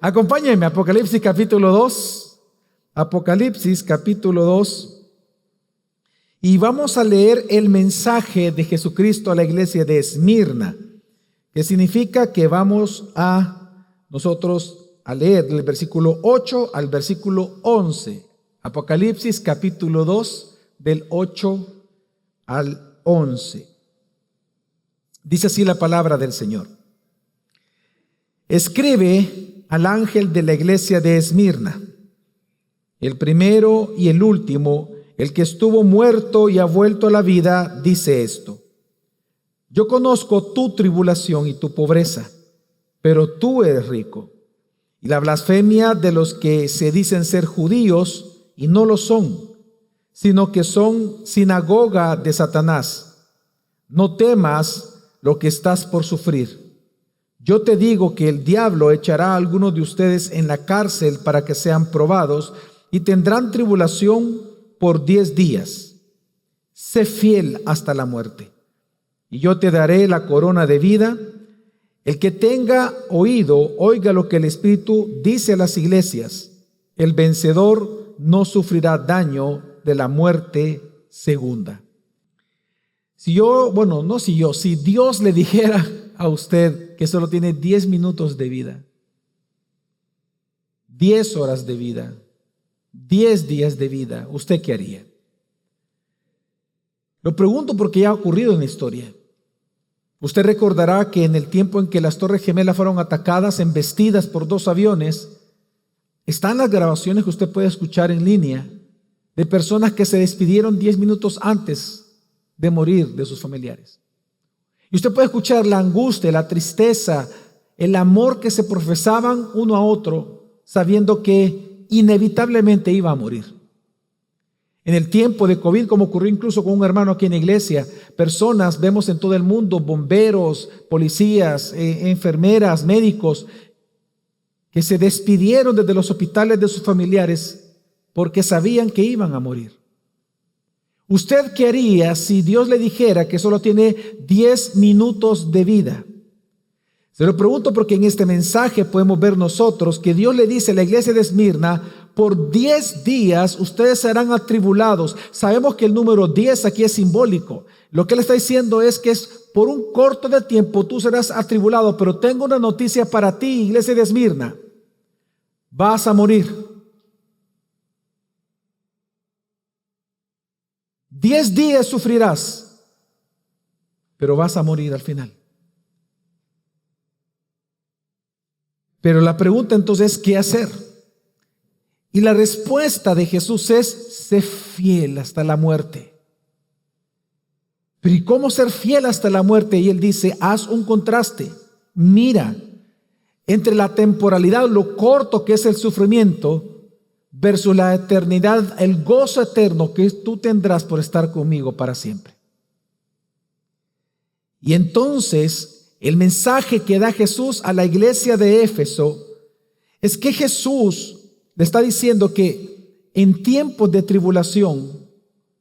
Acompáñenme, Apocalipsis capítulo 2. Apocalipsis capítulo 2. Y vamos a leer el mensaje de Jesucristo a la iglesia de Esmirna, que significa que vamos a nosotros a leer del versículo 8 al versículo 11. Apocalipsis capítulo 2, del 8 al 11. Dice así la palabra del Señor. Escribe al ángel de la iglesia de Esmirna, el primero y el último, el que estuvo muerto y ha vuelto a la vida, dice esto: yo conozco tu tribulación y tu pobreza, pero tú eres rico, y la blasfemia de los que se dicen ser judíos y no lo son, sino que son sinagoga de Satanás. No temas lo que estás por sufrir. Yo te digo que el diablo echará a algunos de ustedes en la cárcel para que sean probados y tendrán tribulación por 10 días. Sé fiel hasta la muerte, y yo te daré la corona de vida. El que tenga oído, oiga lo que el Espíritu dice a las iglesias. El vencedor no sufrirá daño de la muerte segunda. Si Dios le dijera a usted que solo tiene 10 minutos de vida, 10 horas de vida, 10 días de vida, ¿usted qué haría? Lo pregunto porque ya ha ocurrido en la historia. Usted recordará que en el tiempo en que las Torres Gemelas fueron atacadas, embestidas por 2 aviones, están las grabaciones que usted puede escuchar en línea de personas que se despidieron 10 minutos antes de morir de sus familiares. Y usted puede escuchar la angustia, la tristeza, el amor que se profesaban uno a otro, sabiendo que inevitablemente iba a morir. En el tiempo de COVID, como ocurrió incluso con un hermano aquí en la iglesia, personas, vemos en todo el mundo, bomberos, policías, enfermeras, médicos, que se despidieron desde los hospitales de sus familiares porque sabían que iban a morir. ¿Usted qué haría si Dios le dijera que solo tiene 10 minutos de vida? Se lo pregunto porque en este mensaje podemos ver nosotros que Dios le dice a la iglesia de Esmirna: por 10 días ustedes serán atribulados. Sabemos que el número 10 aquí es simbólico. Lo que Él está diciendo es que por un corto de tiempo tú serás atribulado, pero tengo una noticia para ti, iglesia de Esmirna: vas a morir. 10 días sufrirás, pero vas a morir al final. Pero la pregunta entonces es, ¿qué hacer? Y la respuesta de Jesús es: sé fiel hasta la muerte. Pero ¿y cómo ser fiel hasta la muerte? Y Él dice: haz un contraste. Mira entre la temporalidad, lo corto que es el sufrimiento, versus la eternidad, el gozo eterno que tú tendrás por estar conmigo para siempre. Y entonces el mensaje que da Jesús a la iglesia de Éfeso es que Jesús le está diciendo que en tiempos de tribulación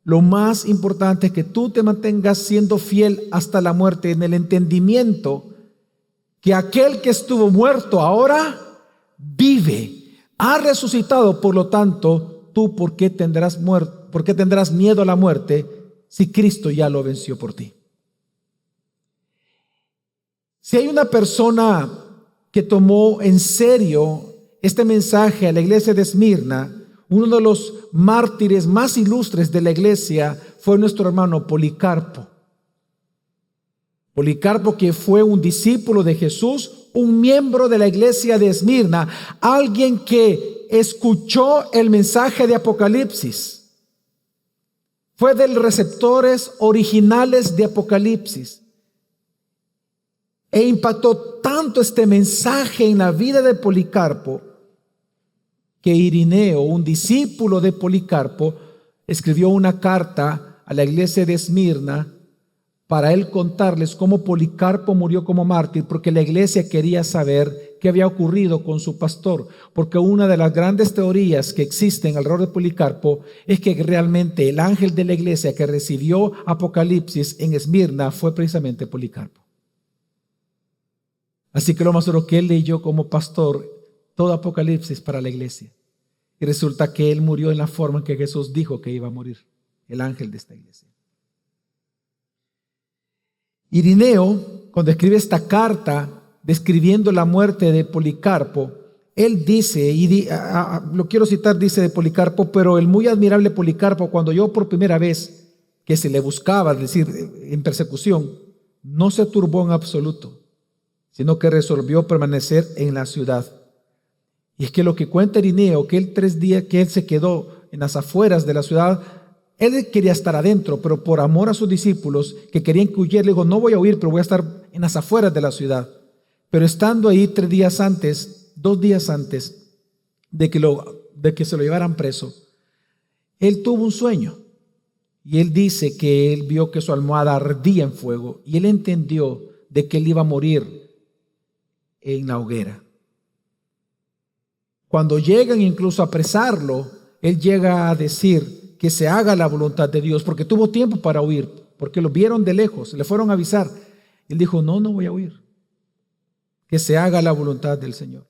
lo más importante es que tú te mantengas siendo fiel hasta la muerte, en el entendimiento que aquel que estuvo muerto ahora vive, ha resucitado. Por lo tanto, tú ¿por qué tendrás miedo a la muerte si Cristo ya lo venció por ti? Si hay una persona que tomó en serio este mensaje a la iglesia de Esmirna, uno de los mártires más ilustres de la iglesia fue nuestro hermano Policarpo. Policarpo, que fue un discípulo de Jesús, un miembro de la iglesia de Esmirna, alguien que escuchó el mensaje de Apocalipsis. Fue de los receptores originales de Apocalipsis. E impactó tanto este mensaje en la vida de Policarpo que Irineo, un discípulo de Policarpo, escribió una carta a la iglesia de Esmirna para él contarles cómo Policarpo murió como mártir, porque la iglesia quería saber qué había ocurrido con su pastor, porque una de las grandes teorías que existen alrededor de Policarpo es que realmente el ángel de la iglesia que recibió Apocalipsis en Esmirna fue precisamente Policarpo. Así que lo más seguro que él leyó como pastor todo Apocalipsis para la iglesia. Y resulta que él murió en la forma en que Jesús dijo que iba a morir, el ángel de esta iglesia. Irineo, cuando escribe esta carta describiendo la muerte de Policarpo, él dice, lo quiero citar, dice de Policarpo: pero el muy admirable Policarpo, cuando yo por primera vez que se le buscaba, es decir, en persecución, no se turbó en absoluto, sino que resolvió permanecer en la ciudad. Y es que lo que cuenta Irineo, que él 3 días que él se quedó en las afueras de la ciudad, él quería estar adentro, pero por amor a sus discípulos que querían que huyera, le dijo: no voy a huir, pero voy a estar en las afueras de la ciudad. Pero estando ahí 2 días antes de que se lo llevaran preso, él tuvo un sueño. Y él dice que él vio que su almohada ardía en fuego y él entendió de que él iba a morir en la hoguera. Cuando llegan incluso a apresarlo, él llega a decir que se haga la voluntad de Dios, porque tuvo tiempo para huir, porque lo vieron de lejos, le fueron a avisar. Él dijo: no voy a huir, que se haga la voluntad del Señor.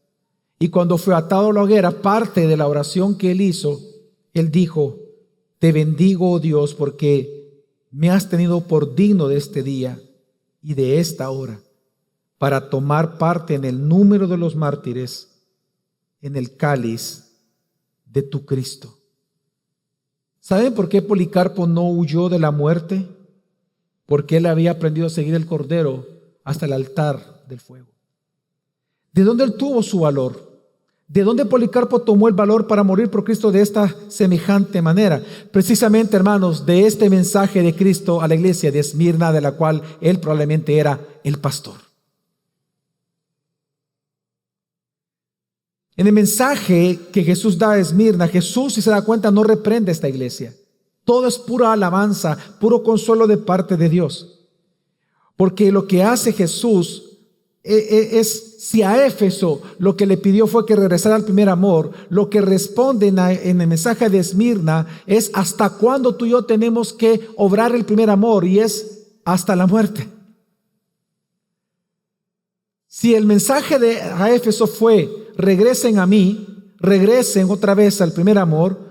Y cuando fue atado a la hoguera, parte de la oración que él hizo, él dijo: te bendigo, oh Dios, porque me has tenido por digno de este día y de esta hora, para tomar parte en el número de los mártires, en el cáliz de tu Cristo. ¿Saben por qué Policarpo no huyó de la muerte? Porque él había aprendido a seguir el Cordero hasta el altar del fuego. ¿De dónde él tuvo su valor? ¿De dónde Policarpo tomó el valor para morir por Cristo de esta semejante manera? Precisamente, hermanos, de este mensaje de Cristo a la iglesia de Esmirna, de la cual él probablemente era el pastor. En el mensaje que Jesús da a Esmirna, Jesús, si se da cuenta, no reprende a esta iglesia. Todo es pura alabanza, puro consuelo de parte de Dios. Porque lo que hace Jesús es, si a Éfeso lo que le pidió fue que regresara al primer amor, lo que responde en el mensaje de Esmirna es: ¿hasta cuándo tú y yo tenemos que obrar el primer amor? Y es hasta la muerte. Si el mensaje a Éfeso fue: regresen a mí, regresen otra vez al primer amor,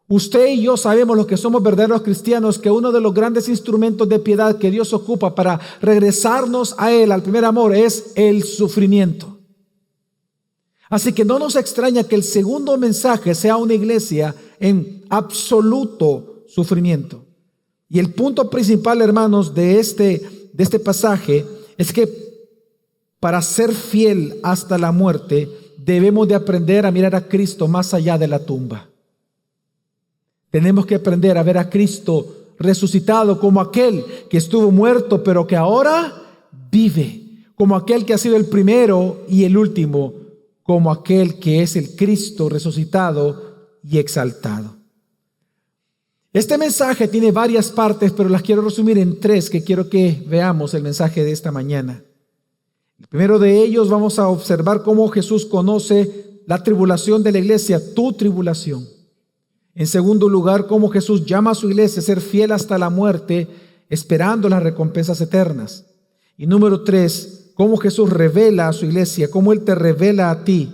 usted y yo sabemos, los que somos verdaderos cristianos, que uno de los grandes instrumentos de piedad que Dios ocupa para regresarnos a Él, al primer amor, es el sufrimiento. Así que no nos extraña que el segundo mensaje sea una iglesia en absoluto sufrimiento. Y el punto principal, hermanos, de este pasaje es que para ser fiel hasta la muerte, debemos de aprender a mirar a Cristo más allá de la tumba. Tenemos que aprender a ver a Cristo resucitado como aquel que estuvo muerto, pero que ahora vive, como aquel que ha sido el primero y el último, como aquel que es el Cristo resucitado y exaltado. Este mensaje tiene varias partes, pero las quiero resumir en 3 que quiero que veamos el mensaje de esta mañana. El primero de ellos, vamos a observar cómo Jesús conoce la tribulación de la iglesia, tu tribulación. En segundo lugar, cómo Jesús llama a su iglesia a ser fiel hasta la muerte, esperando las recompensas eternas. Y número 3, cómo Jesús revela a su iglesia, cómo Él te revela a ti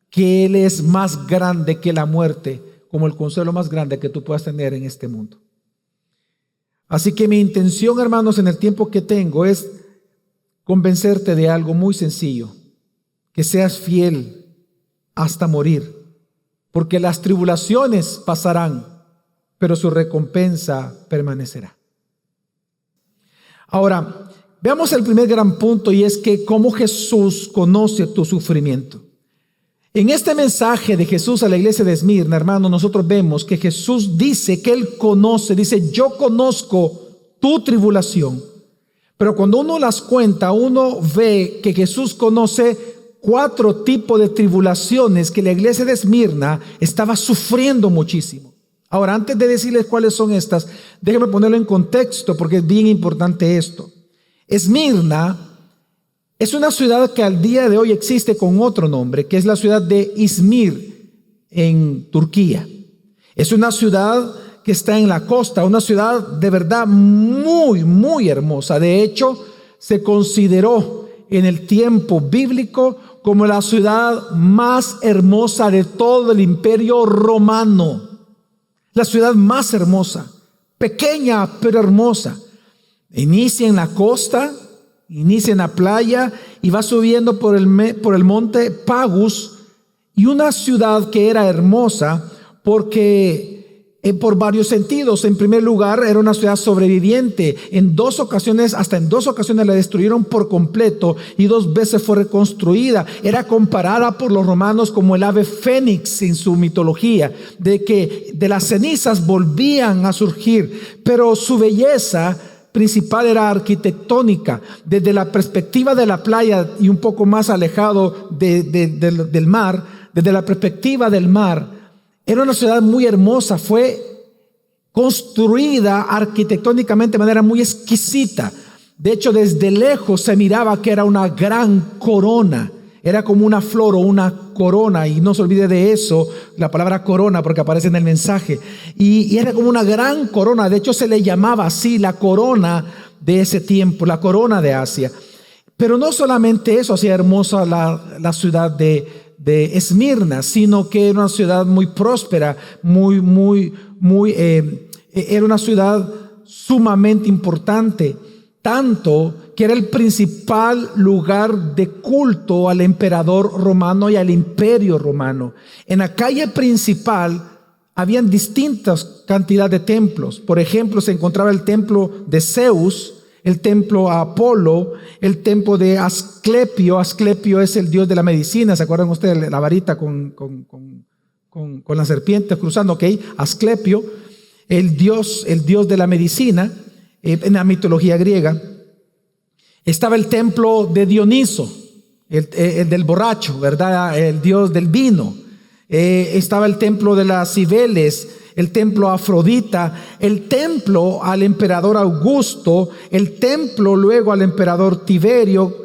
que Él es más grande que la muerte, como el consuelo más grande que tú puedas tener en este mundo. Así que mi intención, hermanos, en el tiempo que tengo es convencerte de algo muy sencillo: que seas fiel hasta morir. Porque las tribulaciones pasarán, pero su recompensa permanecerá. Ahora, veamos el primer gran punto, y es que cómo Jesús conoce tu sufrimiento. En este mensaje de Jesús a la iglesia de Esmirna, hermano, nosotros vemos que Jesús dice que Él conoce, dice: yo conozco tu tribulación. Pero cuando uno las cuenta, uno ve que Jesús conoce 4 tipos de tribulaciones que la iglesia de Esmirna estaba sufriendo muchísimo. Ahora, antes de decirles cuáles son estas, déjenme ponerlo en contexto, porque es bien importante esto. Esmirna es una ciudad que al día de hoy existe con otro nombre, que es la ciudad de Izmir en Turquía. Es una ciudad que está en la costa, una ciudad de verdad muy, muy hermosa. De hecho, se consideró en el tiempo bíblico como la ciudad más hermosa de todo el imperio romano. La ciudad más hermosa, pequeña pero hermosa. Inicia en la costa, inicia en la playa y va subiendo por el monte Pagus, y una ciudad que era hermosa porque por varios sentidos. En primer lugar, era una ciudad sobreviviente. Hasta en dos ocasiones la destruyeron por completo y 2 veces fue reconstruida. Era comparada por los romanos como el ave fénix en su mitología, de que de las cenizas volvían a surgir. Pero su belleza principal era arquitectónica. Desde la perspectiva de la playa y un poco más alejado del mar, desde la perspectiva del mar, era una ciudad muy hermosa. Fue construida arquitectónicamente de manera muy exquisita. De hecho, desde lejos se miraba que era una gran corona. Era como una flor o una corona, y no se olvide de eso, la palabra corona, porque aparece en el mensaje. Y era como una gran corona. De hecho, se le llamaba así, la corona de ese tiempo, la corona de Asia. Pero no solamente eso hacía hermosa la ciudad de Esmirna, sino que era una ciudad muy próspera, era una ciudad sumamente importante, tanto que era el principal lugar de culto al emperador romano y al imperio romano. En la calle principal habían distintas cantidades de templos. Por ejemplo, se encontraba el templo de Zeus, el templo a Apolo, el templo de Asclepio. Asclepio es el dios de la medicina. ¿Se acuerdan ustedes? La varita con la serpiente cruzando. Ok, Asclepio, el dios de la medicina en la mitología griega. Estaba el templo de Dioniso, el del borracho, ¿verdad? El dios del vino. Estaba el templo de las Cibeles, el templo a Afrodita, el templo al emperador Augusto, el templo luego al emperador Tiberio,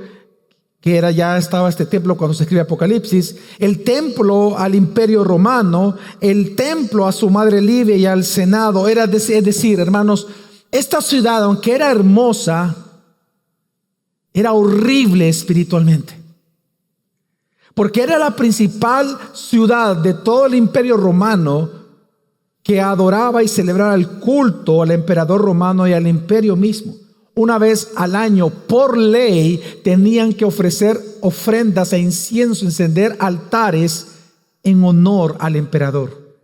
que ya estaba este templo cuando se escribe Apocalipsis, el templo al imperio romano, el templo a su madre Livia y al Senado. Es decir, hermanos, esta ciudad, aunque era hermosa, era horrible espiritualmente, porque era la principal ciudad de todo el imperio romano que adoraba y celebraba el culto al emperador romano y al imperio mismo. Una vez al año, por ley, tenían que ofrecer ofrendas e incienso, encender altares en honor al emperador.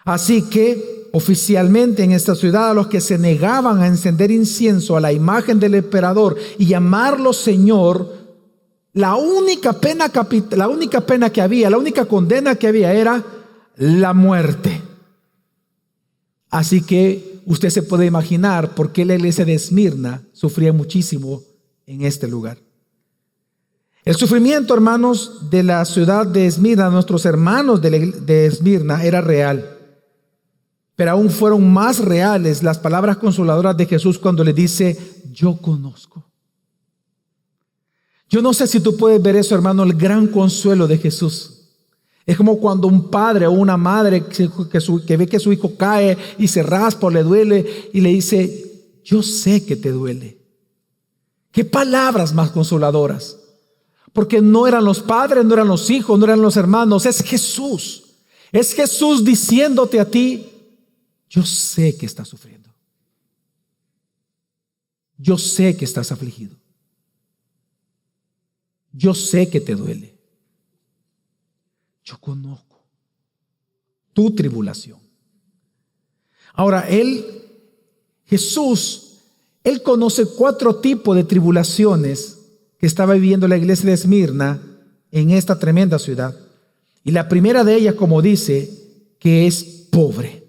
Así que oficialmente en esta ciudad, a los que se negaban a encender incienso a la imagen del emperador y llamarlo Señor, la única condena que había era la muerte. Así que usted se puede imaginar por qué la iglesia de Esmirna sufría muchísimo en este lugar. El sufrimiento, hermanos, de la ciudad de Esmirna, nuestros hermanos de Esmirna, era real. Pero aún fueron más reales las palabras consoladoras de Jesús cuando le dice: yo conozco. Yo no sé si tú puedes ver eso, hermano, el gran consuelo de Jesús. Es como cuando un padre o una madre que ve que su hijo cae y se raspa o le duele y le dice: yo sé que te duele. Qué palabras más consoladoras. Porque no eran los padres, no eran los hijos, no eran los hermanos, es Jesús. Es Jesús diciéndote a ti: yo sé que estás sufriendo. Yo sé que estás afligido. Yo sé que te duele. Yo conozco tu tribulación. Ahora, Jesús conoce 4 tipos de tribulaciones que estaba viviendo la iglesia de Esmirna en esta tremenda ciudad. Y la primera de ellas, como dice, que es pobre.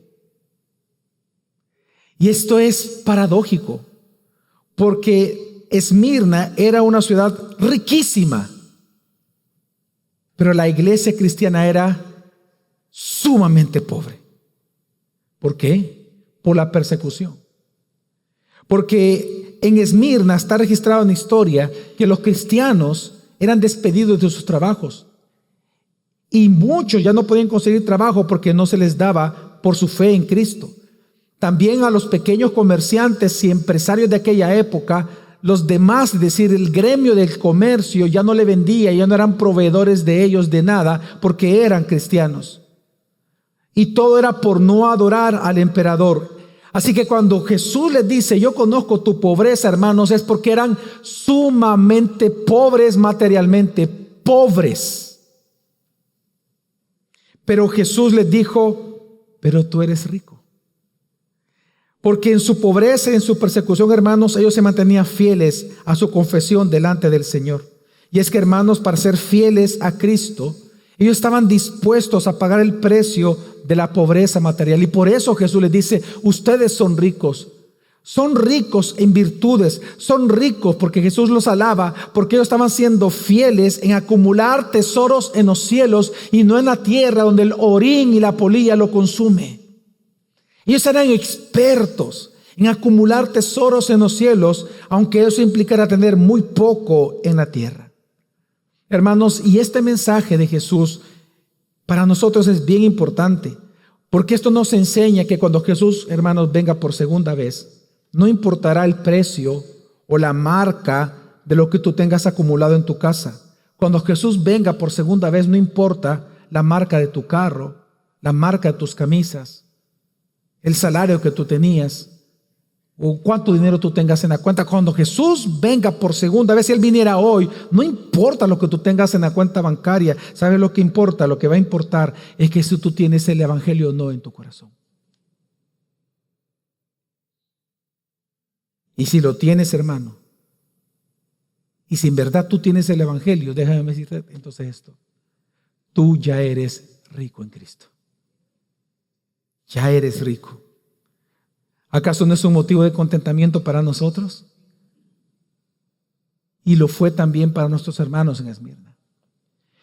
Y esto es paradójico, porque Esmirna era una ciudad riquísima, pero la iglesia cristiana era sumamente pobre. ¿Por qué? Por la persecución. Porque en Esmirna está registrado en la historia que los cristianos eran despedidos de sus trabajos. Y muchos ya no podían conseguir trabajo porque no se les daba por su fe en Cristo. También a los pequeños comerciantes y empresarios de aquella época los demás, es decir, el gremio del comercio, ya no le vendía, ya no eran proveedores de ellos de nada, porque eran cristianos. Y todo era por no adorar al emperador. Así que cuando Jesús les dice, yo conozco tu pobreza, hermanos, es porque eran sumamente pobres materialmente, pobres. Pero Jesús les dijo, pero tú eres rico. Porque en su pobreza y en su persecución, hermanos, ellos se mantenían fieles a su confesión delante del Señor. Y es que, hermanos, para ser fieles a Cristo, ellos estaban dispuestos a pagar el precio de la pobreza material. Y por eso Jesús les dice, ustedes son ricos en virtudes, son ricos porque Jesús los alaba, porque ellos estaban siendo fieles en acumular tesoros en los cielos y no en la tierra donde el orín y la polilla lo consume. Ellos eran expertos en acumular tesoros en los cielos, aunque eso implicara tener muy poco en la tierra. Hermanos, y este mensaje de Jesús para nosotros es bien importante, porque esto nos enseña que cuando Jesús, hermanos, venga por segunda vez, no importará el precio o la marca de lo que tú tengas acumulado en tu casa. Cuando Jesús venga por segunda vez, no importa la marca de tu carro, la marca de tus camisas, el salario que tú tenías o cuánto dinero tú tengas en la cuenta. Cuando Jesús venga por segunda vez, si Él viniera hoy, no importa lo que tú tengas en la cuenta bancaria. ¿Sabes lo que importa? Lo que va a importar es que si tú tienes el evangelio o no en tu corazón. Y si lo tienes, hermano, y si en verdad tú tienes el evangelio, déjame decirte entonces esto: tú ya eres rico en Cristo. Ya eres rico. ¿Acaso no es un motivo de contentamiento para nosotros? Y lo fue también para nuestros hermanos en Esmirna.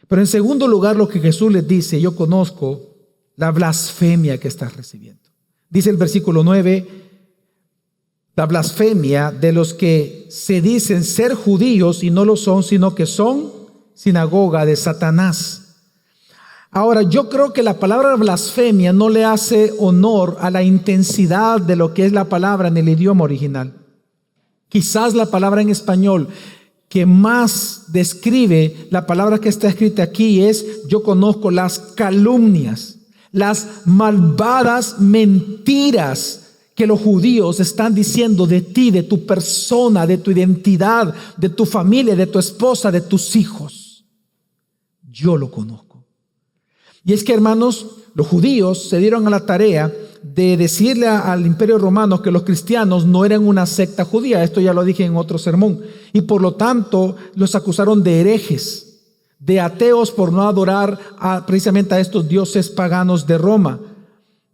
Pero en segundo lugar, lo que Jesús les dice: yo conozco la blasfemia que estás recibiendo. Dice el versículo 9, la blasfemia de los que se dicen ser judíos y no lo son, sino que son sinagoga de Satanás. Ahora, yo creo que la palabra blasfemia no le hace honor a la intensidad de lo que es la palabra en el idioma original. Quizás la palabra en español que más describe la palabra que está escrita aquí es: yo conozco las calumnias, las malvadas mentiras que los judíos están diciendo de ti, de tu persona, de tu identidad, de tu familia, de tu esposa, de tus hijos. Yo lo conozco. Y es que, hermanos, los judíos se dieron a la tarea de decirle al imperio romano que los cristianos no eran una secta judía. Esto ya lo dije en otro sermón. Y por lo tanto los acusaron de herejes, de ateos, por no adorar precisamente a estos dioses paganos de Roma.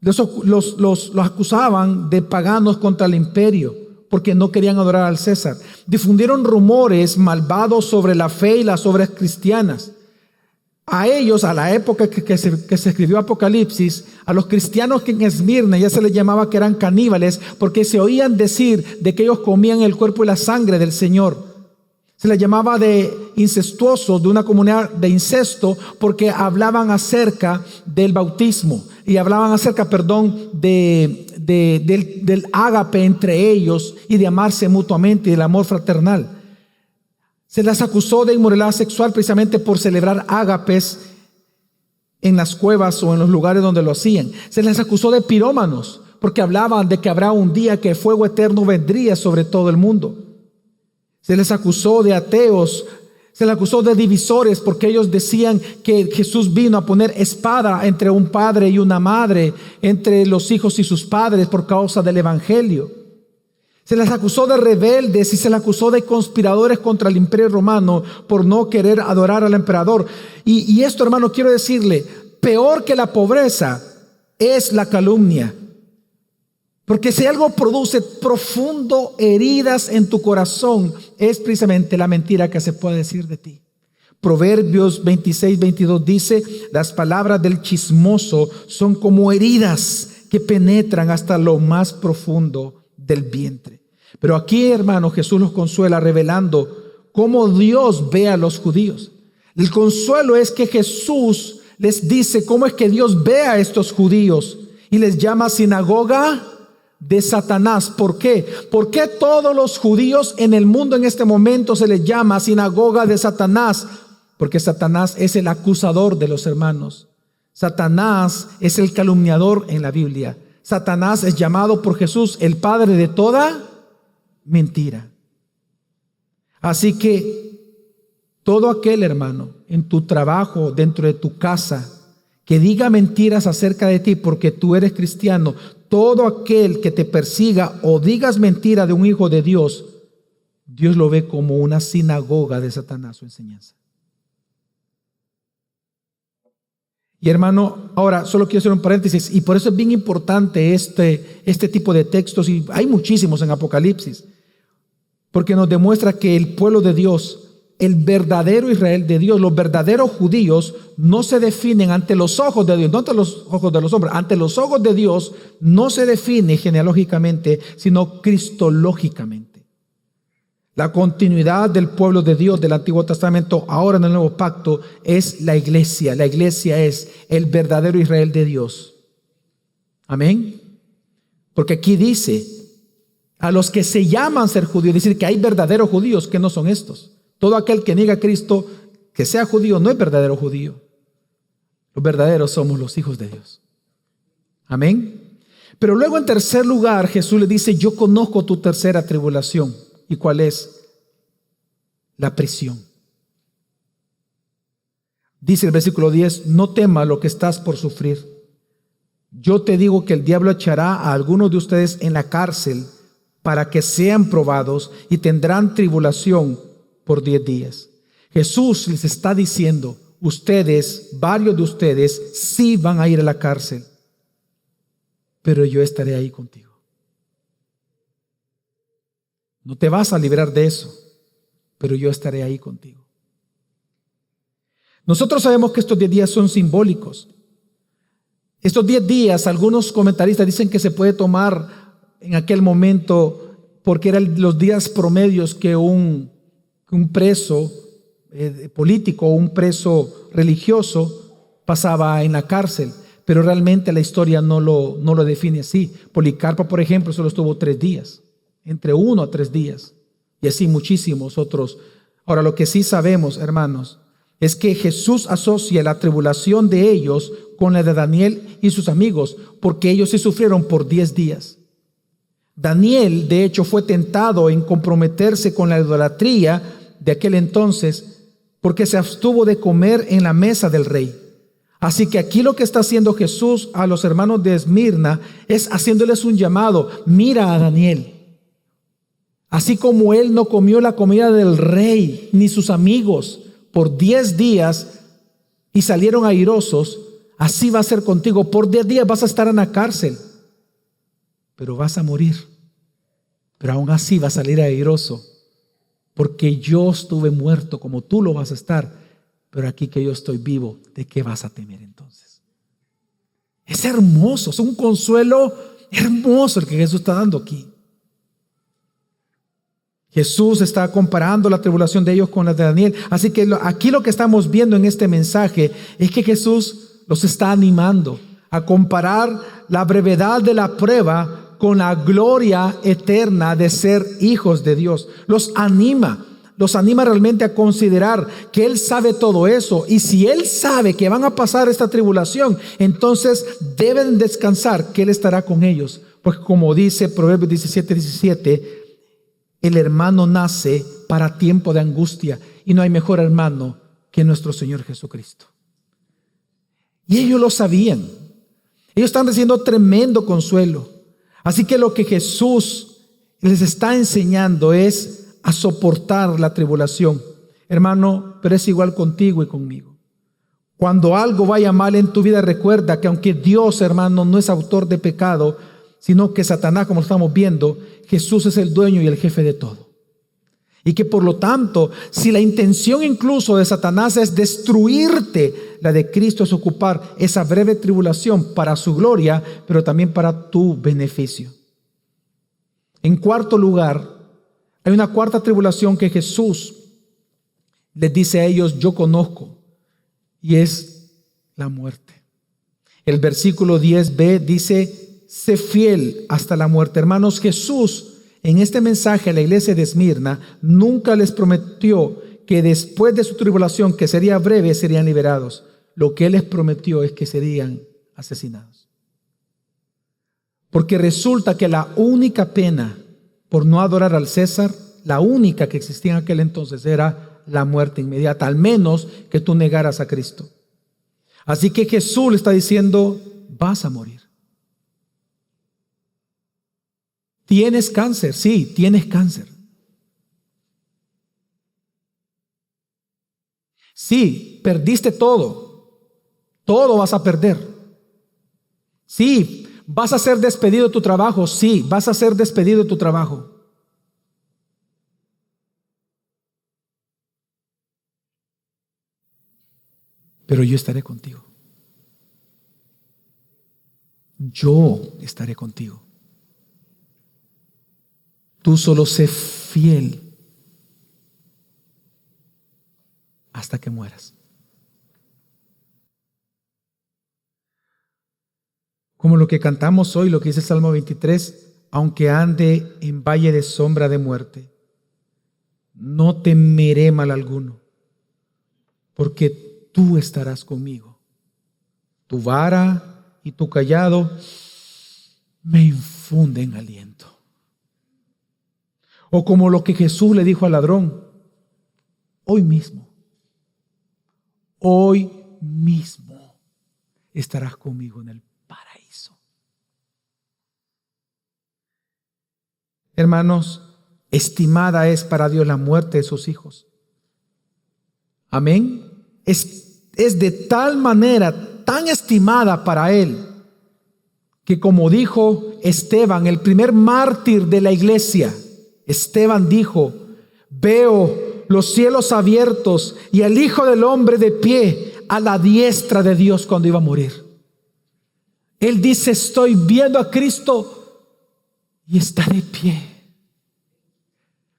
Los acusaban de paganos contra el imperio, porque no querían adorar al César. Difundieron rumores malvados sobre la fe y las obras cristianas. A ellos, a la época que se escribió Apocalipsis, a los cristianos que en Esmirna ya se les llamaba que eran caníbales, porque se oían decir de que ellos comían el cuerpo y la sangre del Señor. Se les llamaba de incestuosos, de una comunidad de incesto, porque hablaban acerca del bautismo y hablaban acerca, del ágape entre ellos y de amarse mutuamente y del amor fraternal. Se las acusó de inmoralidad sexual precisamente por celebrar ágapes en las cuevas o en los lugares donde lo hacían. Se les acusó de pirómanos porque hablaban de que habrá un día que fuego eterno vendría sobre todo el mundo. Se les acusó de ateos, se les acusó de divisores porque ellos decían que Jesús vino a poner espada entre un padre y una madre, entre los hijos y sus padres por causa del evangelio. Se les acusó de rebeldes y se les acusó de conspiradores contra el imperio romano por no querer adorar al emperador. Y esto, hermano, quiero decirle, peor que la pobreza es la calumnia. Porque si algo produce profundo heridas en tu corazón, es precisamente la mentira que se puede decir de ti. Proverbios 26:22 dice: las palabras del chismoso son como heridas que penetran hasta lo más profundo del vientre. Pero aquí, hermano, Jesús los consuela revelando cómo Dios ve a los judíos. El consuelo es que Jesús les dice cómo es que Dios ve a estos judíos y les llama sinagoga de Satanás. ¿Por qué? ¿Por qué todos los judíos en el mundo en este momento se les llama sinagoga de Satanás? Porque Satanás es el acusador de los hermanos. Satanás es el calumniador en la Biblia. Satanás es llamado por Jesús el padre de toda mentira. Así que todo aquel hermano en tu trabajo, dentro de tu casa, que diga mentiras acerca de ti porque tú eres cristiano, todo aquel que te persiga o digas mentira de un hijo de Dios, Dios lo ve como una sinagoga de Satanás, su enseñanza. Y hermano, ahora solo quiero hacer un paréntesis, y por eso es bien importante este tipo de textos, y hay muchísimos en Apocalipsis, porque nos demuestra que el pueblo de Dios, el verdadero Israel de Dios, los verdaderos judíos, no se definen ante los ojos de Dios, no ante los ojos de los hombres, ante los ojos de Dios no se define genealógicamente, sino cristológicamente. La continuidad del pueblo de Dios del Antiguo Testamento, ahora en el Nuevo Pacto, es la iglesia. La iglesia es el verdadero Israel de Dios. Amén. Porque aquí dice, a los que se llaman ser judíos, decir que hay verdaderos judíos que no son estos. Todo aquel que niega a Cristo, que sea judío, no es verdadero judío. Los verdaderos somos los hijos de Dios. Amén. Pero luego en tercer lugar, Jesús le dice, yo conozco tu tercera tribulación. ¿Y cuál es? La prisión. Dice el versículo 10, no temas lo que estás por sufrir. Yo te digo que el diablo echará a algunos de ustedes en la cárcel para que sean probados y tendrán tribulación por 10 días. Jesús les está diciendo, ustedes, varios de ustedes, sí van a ir a la cárcel, pero yo estaré ahí contigo. No te vas a librar de eso, pero yo estaré ahí contigo. Nosotros sabemos que estos 10 días son simbólicos. Estos 10 días, algunos comentaristas dicen que se puede tomar en aquel momento porque eran los días promedios que un preso político o un preso religioso pasaba en la cárcel. Pero realmente la historia no lo define así. Policarpo, por ejemplo, solo estuvo 3 días. Entre 1 a 3 días, y así muchísimos otros. Ahora, lo que sí sabemos, hermanos, es que Jesús asocia la tribulación de ellos con la de Daniel y sus amigos, porque ellos sí sufrieron por 10 días. Daniel, de hecho, fue tentado en comprometerse con la idolatría de aquel entonces, porque se abstuvo de comer en la mesa del rey. Así que aquí lo que está haciendo Jesús a los hermanos de Esmirna es haciéndoles un llamado. Mira a Daniel. Así como él no comió la comida del rey ni sus amigos por 10 días y salieron airosos, así va a ser contigo. Por 10 días vas a estar en la cárcel, pero vas a morir. Pero aún así vas a salir airoso, porque yo estuve muerto como tú lo vas a estar, pero aquí que yo estoy vivo, ¿de qué vas a temer entonces? Es hermoso, es un consuelo hermoso el que Jesús está dando aquí. Jesús está comparando la tribulación de ellos con la de Daniel. Así que aquí lo que estamos viendo en este mensaje es que Jesús los está animando a comparar la brevedad de la prueba con la gloria eterna de ser hijos de Dios. Los anima realmente a considerar que Él sabe todo eso. Y si Él sabe que van a pasar esta tribulación, entonces deben descansar que Él estará con ellos. Porque como dice Proverbios 17:17, el hermano nace para tiempo de angustia y no hay mejor hermano que nuestro Señor Jesucristo. Y ellos lo sabían. Ellos están recibiendo tremendo consuelo. Así que lo que Jesús les está enseñando es a soportar la tribulación. Hermano, pero es igual contigo y conmigo. Cuando algo vaya mal en tu vida, recuerda que aunque Dios, hermano, no es autor de pecado, sino que Satanás, como estamos viendo, Jesús es el dueño y el jefe de todo. Y que por lo tanto, si la intención incluso de Satanás es destruirte, la de Cristo es ocupar esa breve tribulación para su gloria, pero también para tu beneficio. En cuarto lugar, hay una cuarta tribulación que Jesús les dice a ellos, yo conozco, y es la muerte. El versículo 10b dice, sé fiel hasta la muerte. Hermanos, Jesús en este mensaje a la iglesia de Esmirna nunca les prometió que después de su tribulación, que sería breve, serían liberados. Lo que Él les prometió es que serían asesinados. Porque resulta que la única pena por no adorar al César, la única que existía en aquel entonces, era la muerte inmediata, al menos que tú negaras a Cristo. Así que Jesús le está diciendo, vas a morir. ¿Tienes cáncer? Sí, tienes cáncer. Sí, perdiste todo. Todo vas a perder. Sí, vas a ser despedido de tu trabajo. Sí, vas a ser despedido de tu trabajo. Pero yo estaré contigo. Yo estaré contigo. Tú solo sé fiel hasta que mueras. Como lo que cantamos hoy, lo que dice el Salmo 23, aunque ande en valle de sombra de muerte, no temeré mal alguno, porque tú estarás conmigo. Tu vara y tu cayado me infunden aliento. O como lo que Jesús le dijo al ladrón, hoy mismo estarás conmigo en el paraíso. Hermanos, estimada es para Dios la muerte de sus hijos. Amén. Es de tal manera, tan estimada para Él, que como dijo Esteban, el primer mártir de la iglesia, Esteban dijo, veo los cielos abiertos y al Hijo del Hombre de pie a la diestra de Dios cuando iba a morir. Él dice, estoy viendo a Cristo y está de pie.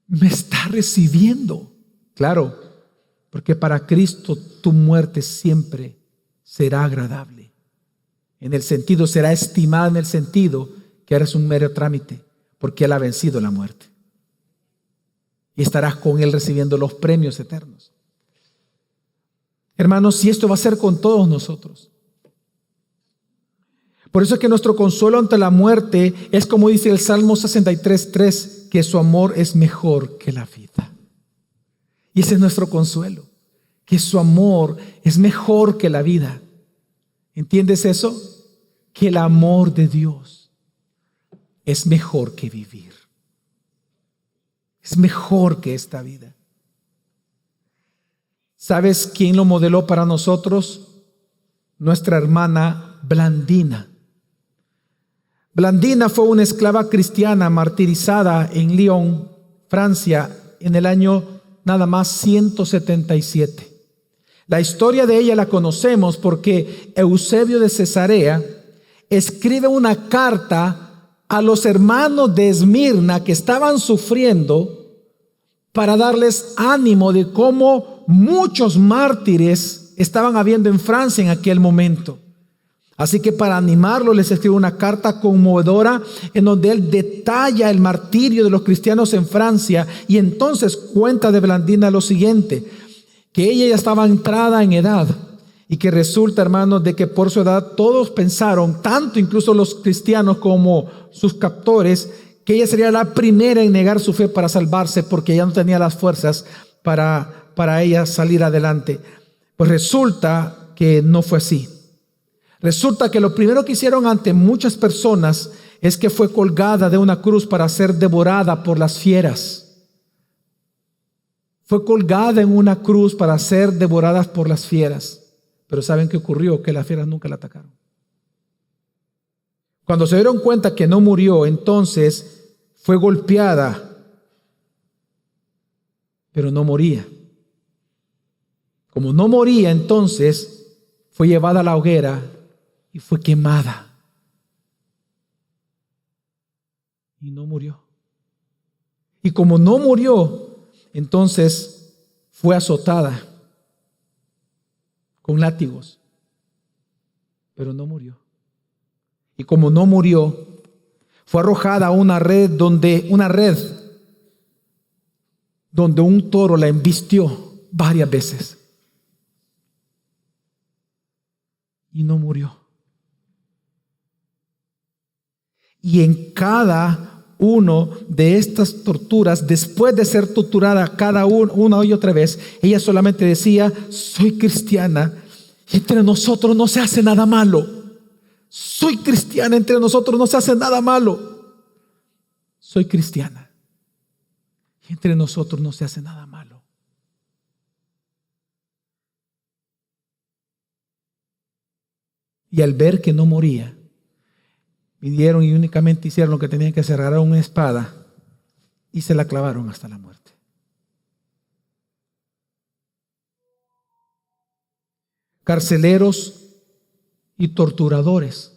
Me está recibiendo. Claro, porque para Cristo tu muerte siempre será agradable. En el sentido, será estimada en el sentido que eres un mero trámite, porque Él ha vencido la muerte. Y estarás con Él recibiendo los premios eternos. Hermanos, si esto va a ser con todos nosotros. Por eso es que nuestro consuelo ante la muerte es como dice el Salmo 63:3, que su amor es mejor que la vida. Y ese es nuestro consuelo, que su amor es mejor que la vida. ¿Entiendes eso? Que el amor de Dios es mejor que vivir. Es mejor que esta vida. ¿Sabes quién lo modeló para nosotros? Nuestra hermana Blandina. Blandina fue una esclava cristiana martirizada en Lyon, Francia, en el año nada más 177. La historia de ella la conocemos porque Eusebio de Cesarea escribe una carta a los hermanos de Esmirna que estaban sufriendo para darles ánimo de cómo muchos mártires estaban habiendo en Francia en aquel momento. Así que para animarlo les escribe una carta conmovedora en donde él detalla el martirio de los cristianos en Francia y entonces cuenta de Blandina lo siguiente, que ella ya estaba entrada en edad y que resulta, hermanos, de que por su edad todos pensaron, tanto incluso los cristianos como sus captores, que ella sería la primera en negar su fe para salvarse porque ella no tenía las fuerzas para ella salir adelante. Pues resulta que no fue así. Resulta que lo primero que hicieron ante muchas personas es que fue colgada de una cruz para ser devorada por las fieras. Fue colgada en una cruz para ser devorada por las fieras. Pero ¿saben qué ocurrió? Que las fieras nunca la atacaron. Cuando se dieron cuenta que no murió, entonces fue golpeada, pero no moría. Como no moría, entonces fue llevada a la hoguera y fue quemada. Y no murió. Y como no murió, entonces fue azotada con látigos, pero no murió. Y como no murió, Fue arrojada a una red donde un toro la embistió varias veces. Y no murió. Y en cada uno de estas torturas, después de ser torturada una y otra vez, ella solamente decía: soy cristiana y entre nosotros no se hace nada malo. Soy cristiana, entre nosotros no se hace nada malo. Soy cristiana y entre nosotros no se hace nada malo. Y al ver que no moría, vinieron y únicamente hicieron lo que tenían que hacer: agarraron una espada y se la clavaron hasta la muerte. Carceleros y torturadores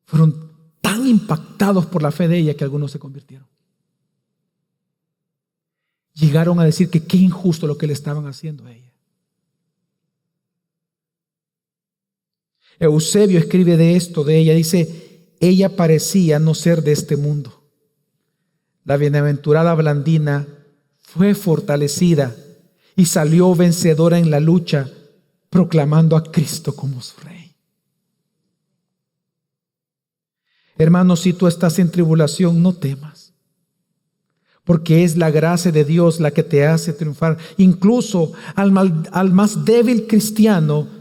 fueron tan impactados por la fe de ella que algunos se convirtieron. Llegaron a decir que qué injusto lo que le estaban haciendo a ella. Eusebio escribe de esto, de ella, dice: ella parecía no ser de este mundo. La bienaventurada Blandina fue fortalecida y salió vencedora en la lucha, proclamando a Cristo como su Rey. Hermanos, si tú estás en tribulación, no temas, porque es la gracia de Dios la que te hace triunfar. Incluso al más débil cristiano,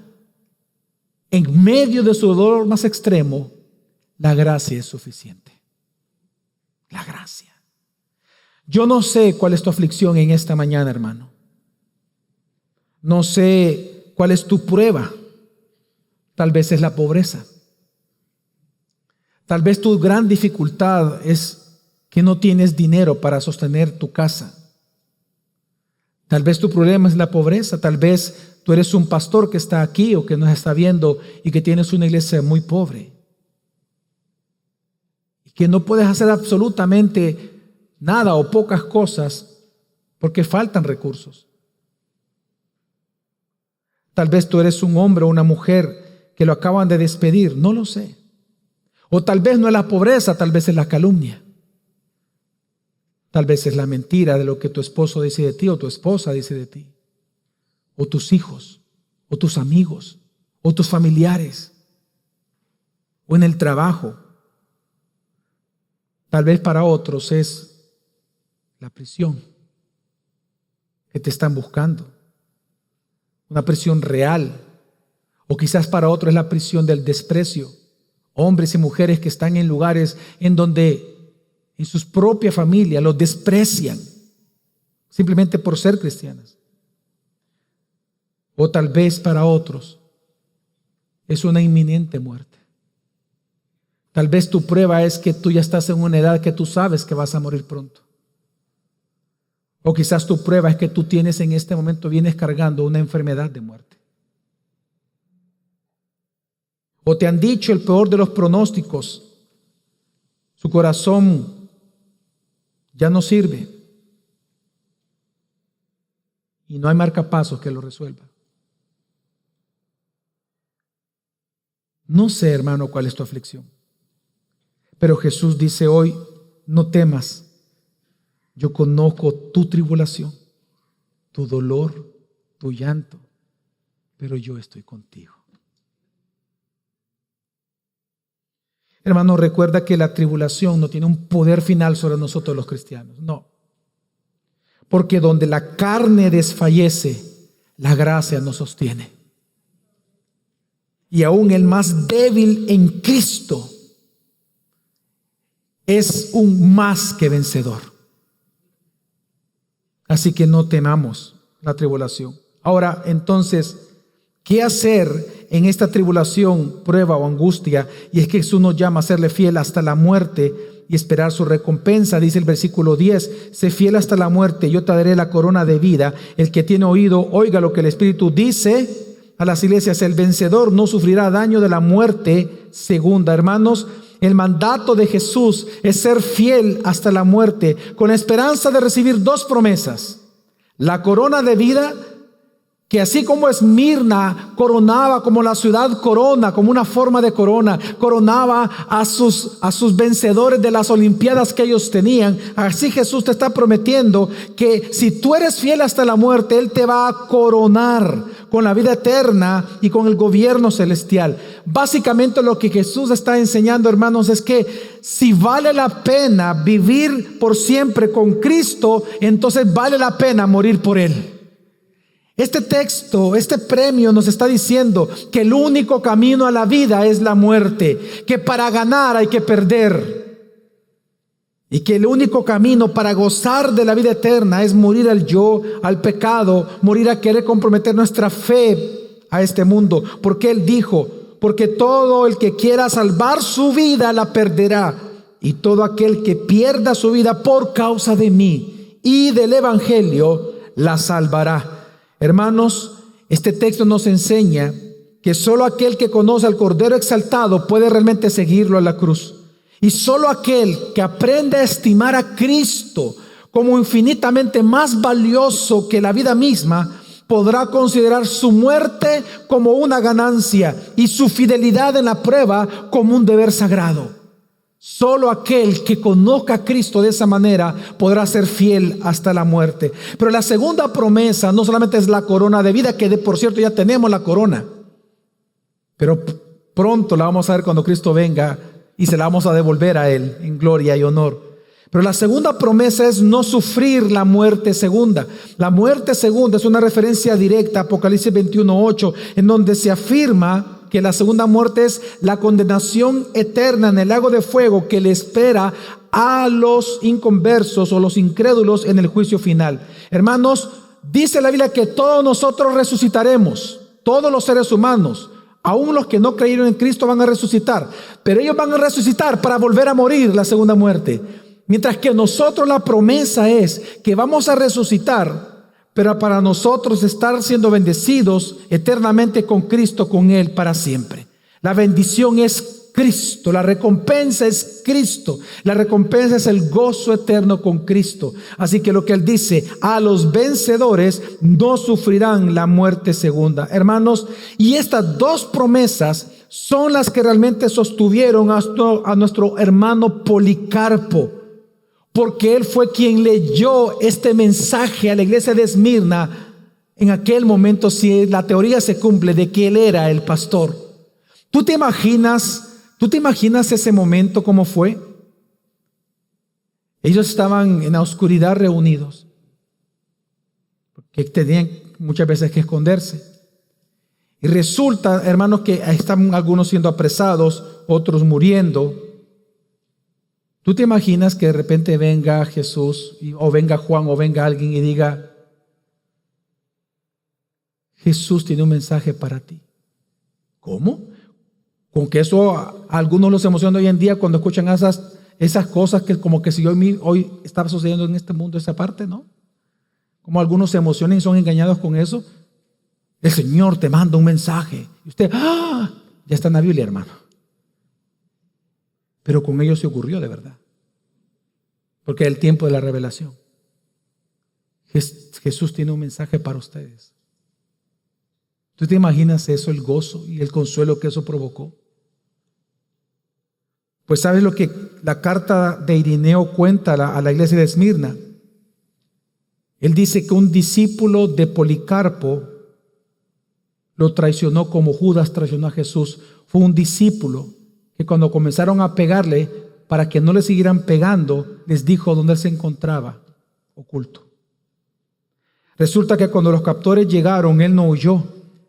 en medio de su dolor más extremo, la gracia es suficiente. La gracia. Yo no sé cuál es tu aflicción en esta mañana, hermano. No sé cuál es tu prueba. Tal vez es la pobreza. Tal vez tu gran dificultad es que no tienes dinero para sostener tu casa. Tal vez tu problema es la pobreza. Tal vez tú eres un pastor que está aquí o que nos está viendo y que tienes una iglesia muy pobre. Y que no puedes hacer absolutamente nada o pocas cosas porque faltan recursos. Tal vez tú eres un hombre o una mujer que lo acaban de despedir. No lo sé. O tal vez no es la pobreza, tal vez es la calumnia. Tal vez es la mentira de lo que tu esposo dice de ti o tu esposa dice de ti. O tus hijos, o tus amigos, o tus familiares, o en el trabajo. Tal vez para otros es la prisión que te están buscando, una prisión real. O quizás para otros es la prisión del desprecio. Hombres y mujeres que están en lugares en donde en sus propias familias los desprecian simplemente por ser cristianas. O tal vez para otros es una inminente muerte. Tal vez tu prueba es que tú ya estás en una edad que tú sabes que vas a morir pronto. O quizás tu prueba es que tú tienes en este momento, vienes cargando una enfermedad de muerte. O te han dicho el peor de los pronósticos. Su corazón ya no sirve. Y no hay marcapasos que lo resuelva. No sé, hermano, cuál es tu aflicción. Pero Jesús dice hoy: no temas. Yo conozco tu tribulación, tu dolor, tu llanto, pero yo estoy contigo. Hermano, recuerda que la tribulación no tiene un poder final sobre nosotros los cristianos. No. Porque donde la carne desfallece, la gracia nos sostiene. Y aún el más débil en Cristo es un más que vencedor. Así que no temamos la tribulación. Ahora, entonces, ¿qué hacer en esta tribulación, prueba o angustia? Y es que Jesús nos llama a serle fiel hasta la muerte y esperar su recompensa. Dice el versículo 10: sé fiel hasta la muerte, yo te daré la corona de vida. El que tiene oído, oiga lo que el Espíritu dice a las iglesias. El vencedor no sufrirá daño de la muerte segunda. Hermanos, el mandato de Jesús es ser fiel hasta la muerte, con la esperanza de recibir dos promesas: la corona de vida que así como Esmirna coronaba, como la ciudad corona, como una forma de corona, coronaba a sus vencedores de las olimpiadas que ellos tenían, así Jesús te está prometiendo que si tú eres fiel hasta la muerte, Él te va a coronar con la vida eterna y con el gobierno celestial. Básicamente lo que Jesús está enseñando, hermanos, es que si vale la pena vivir por siempre con Cristo, entonces vale la pena morir por Él. Este texto, este premio nos está diciendo que el único camino a la vida es la muerte, que para ganar hay que perder, y que el único camino para gozar de la vida eterna es morir al yo, al pecado, morir a querer comprometer nuestra fe a este mundo. Porque Él dijo: porque todo el que quiera salvar su vida la perderá, y todo aquel que pierda su vida por causa de mí y del evangelio la salvará. Hermanos, este texto nos enseña que solo aquel que conoce al Cordero exaltado puede realmente seguirlo a la cruz. Y solo aquel que aprende a estimar a Cristo como infinitamente más valioso que la vida misma podrá considerar su muerte como una ganancia y su fidelidad en la prueba como un deber sagrado. Solo aquel que conozca a Cristo de esa manera podrá ser fiel hasta la muerte. Pero la segunda promesa no solamente es la corona de vida, que por cierto ya tenemos la corona, pero pronto la vamos a ver cuando Cristo venga y se la vamos a devolver a Él en gloria y honor. Pero la segunda promesa es no sufrir la muerte segunda. La muerte segunda es una referencia directa a Apocalipsis 21:8, en donde se afirma que la segunda muerte es la condenación eterna en el lago de fuego que le espera a los inconversos o los incrédulos en el juicio final. Hermanos, dice la Biblia que todos nosotros resucitaremos, todos los seres humanos, aún los que no creyeron en Cristo van a resucitar, pero ellos van a resucitar para volver a morir la segunda muerte. Mientras que nosotros la promesa es que vamos a resucitar, pero para nosotros estar siendo bendecidos eternamente con Cristo, con Él para siempre. La bendición es Cristo, la recompensa es Cristo, la recompensa es el gozo eterno con Cristo. Así que lo que Él dice: a los vencedores no sufrirán la muerte segunda. Hermanos, y estas dos promesas son las que realmente sostuvieron a nuestro hermano Policarpo, porque él fue quien leyó este mensaje a la iglesia de Esmirna en aquel momento, si la teoría se cumple, de que él era el pastor. ¿Tú te imaginas ese momento cómo fue? Ellos estaban en la oscuridad reunidos, porque tenían muchas veces que esconderse. Y resulta, hermanos, que están algunos siendo apresados, otros muriendo. ¿Tú te imaginas que de repente venga Jesús, o venga Juan, o venga alguien y diga: Jesús tiene un mensaje para ti? ¿Cómo? Con que eso a algunos los emociona hoy en día cuando escuchan esas cosas, que como que si hoy estaba sucediendo en este mundo esa parte, ¿no? Como algunos se emocionan y son engañados con eso. El Señor te manda un mensaje y usted, ya está en la Biblia, hermano. Pero con ellos se ocurrió de verdad, porque es el tiempo de la revelación. Jesús tiene un mensaje para ustedes. ¿Tú te imaginas eso, el gozo y el consuelo que eso provocó? Pues ¿sabes lo que la carta de Irineo cuenta a la iglesia de Esmirna? Él dice que un discípulo de Policarpo lo traicionó como Judas traicionó a Jesús. Fue un discípulo que cuando comenzaron a pegarle, para que no le siguieran pegando, les dijo dónde él se encontraba, oculto. Resulta que cuando los captores llegaron, él no huyó.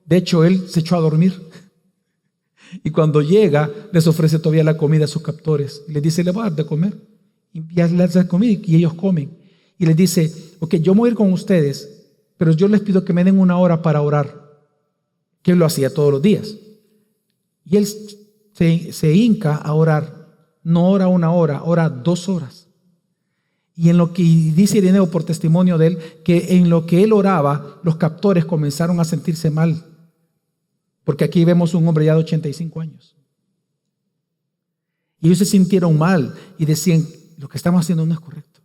De hecho, él se echó a dormir. Y cuando llega, les ofrece todavía la comida a sus captores. Y les dice: le voy a dar de comer. Y ya les da comida y ellos comen. Y les dice: ok, yo voy a ir con ustedes, pero yo les pido que me den 1 hora para orar. Que él lo hacía todos los días. Y él se hinca a orar. No ora 1 hora, ora 2 horas. Y en lo que dice Irineo por testimonio de él, que en lo que él oraba, los captores comenzaron a sentirse mal. Porque aquí vemos un hombre ya de 85 años. Y ellos se sintieron mal y decían: lo que estamos haciendo no es correcto.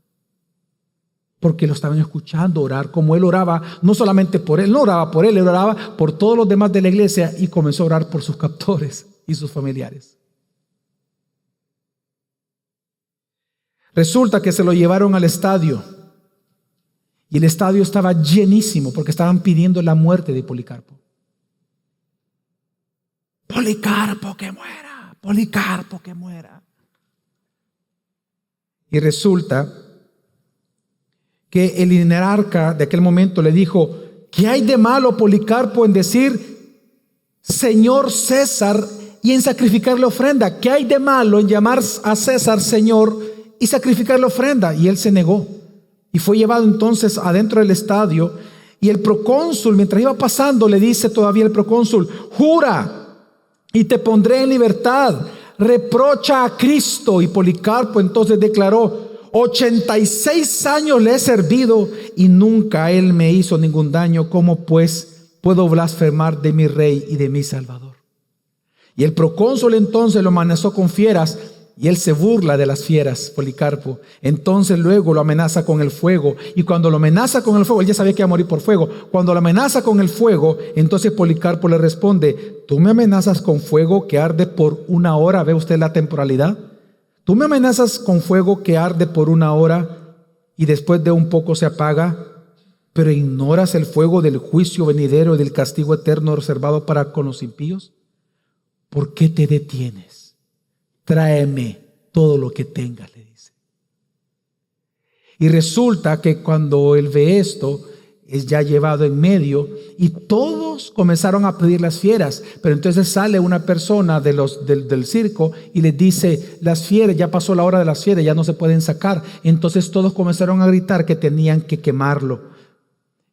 porque lo estaban escuchando orar como él oraba, no solamente por él, no oraba por él oraba por todos los demás de la iglesia y comenzó a orar por sus captores y sus familiares. Resulta que se lo llevaron al estadio y el estadio estaba llenísimo porque estaban pidiendo la muerte de Policarpo. Policarpo que muera, Policarpo que muera. Y resulta que el jerarca de aquel momento le dijo: ¿qué hay de malo, Policarpo, en decir Señor César y en sacrificarle ofrenda? ¿Qué hay de malo en llamar a César Señor y sacrificarle ofrenda? Y él se negó y fue llevado entonces adentro del estadio. Y el procónsul, mientras iba pasando, le dice todavía el procónsul: jura y te pondré en libertad, reprocha a Cristo. Y Policarpo entonces declaró: 86 años le he servido y nunca él me hizo ningún daño. ¿Cómo pues puedo blasfemar de mi rey y de mi salvador? Y el procónsul entonces lo amenazó con fieras, y él se burla de las fieras, Policarpo. Entonces luego lo amenaza con el fuego, y cuando lo amenaza con el fuego, él ya sabía que iba a morir por fuego. Cuando lo amenaza con el fuego, entonces Policarpo le responde: ¿tú me amenazas con fuego que arde por 1 hora? ¿Ve usted la temporalidad? Tú me amenazas con fuego que arde por 1 hora y después de un poco se apaga, pero ignoras el fuego del juicio venidero y del castigo eterno reservado para con los impíos. ¿Por qué te detienes? Tráeme todo lo que tengas, le dice. Y resulta que cuando él ve esto, es ya llevado en medio y todos comenzaron a pedir las fieras. Pero entonces sale una persona del circo y les dice: las fieras, ya pasó la hora de las fieras, ya no se pueden sacar. Entonces todos comenzaron a gritar que tenían que quemarlo.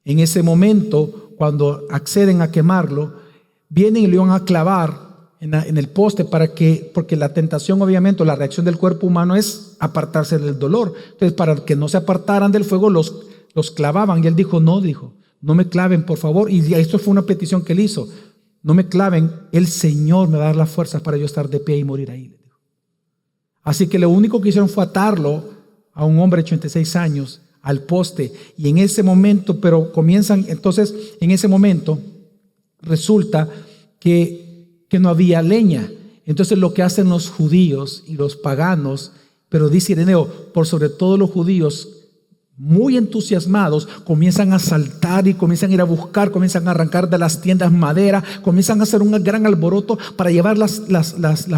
En ese momento, cuando acceden a quemarlo, vienen y lo iban a clavar en el poste porque la tentación, obviamente, la reacción del cuerpo humano es apartarse del dolor. Entonces, para que no se apartaran del fuego, los clavaban. Y él dijo: no me claven, por favor. Y esto fue una petición que él hizo: no me claven, el Señor me va a dar las fuerzas para yo estar de pie y morir ahí. Así que lo único que hicieron fue atarlo a un hombre de 86 años al poste. Y en ese momento, en ese momento resulta que no había leña. Entonces lo que hacen los judíos y los paganos, pero dice Ireneo, por sobre todo los judíos, muy entusiasmados, comienzan a saltar y comienzan a ir a buscar, comienzan a arrancar de las tiendas madera, comienzan a hacer un gran alboroto para llevar las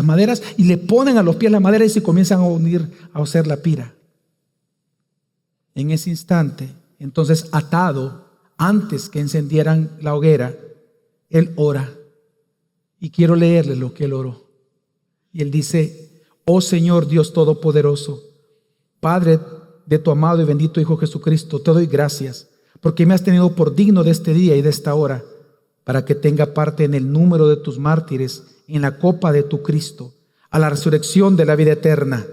maderas y le ponen a los pies las maderas y comienzan a unir, a hacer la pira. En ese instante, entonces, atado, antes que encendieran la hoguera, él ora. Y quiero leerle lo que él oró. Y él dice: oh Señor Dios Todopoderoso, Padre de tu amado y bendito Hijo Jesucristo, te doy gracias porque me has tenido por digno de este día y de esta hora, para que tenga parte en el número de tus mártires, en la copa de tu Cristo, a la resurrección de la vida eterna,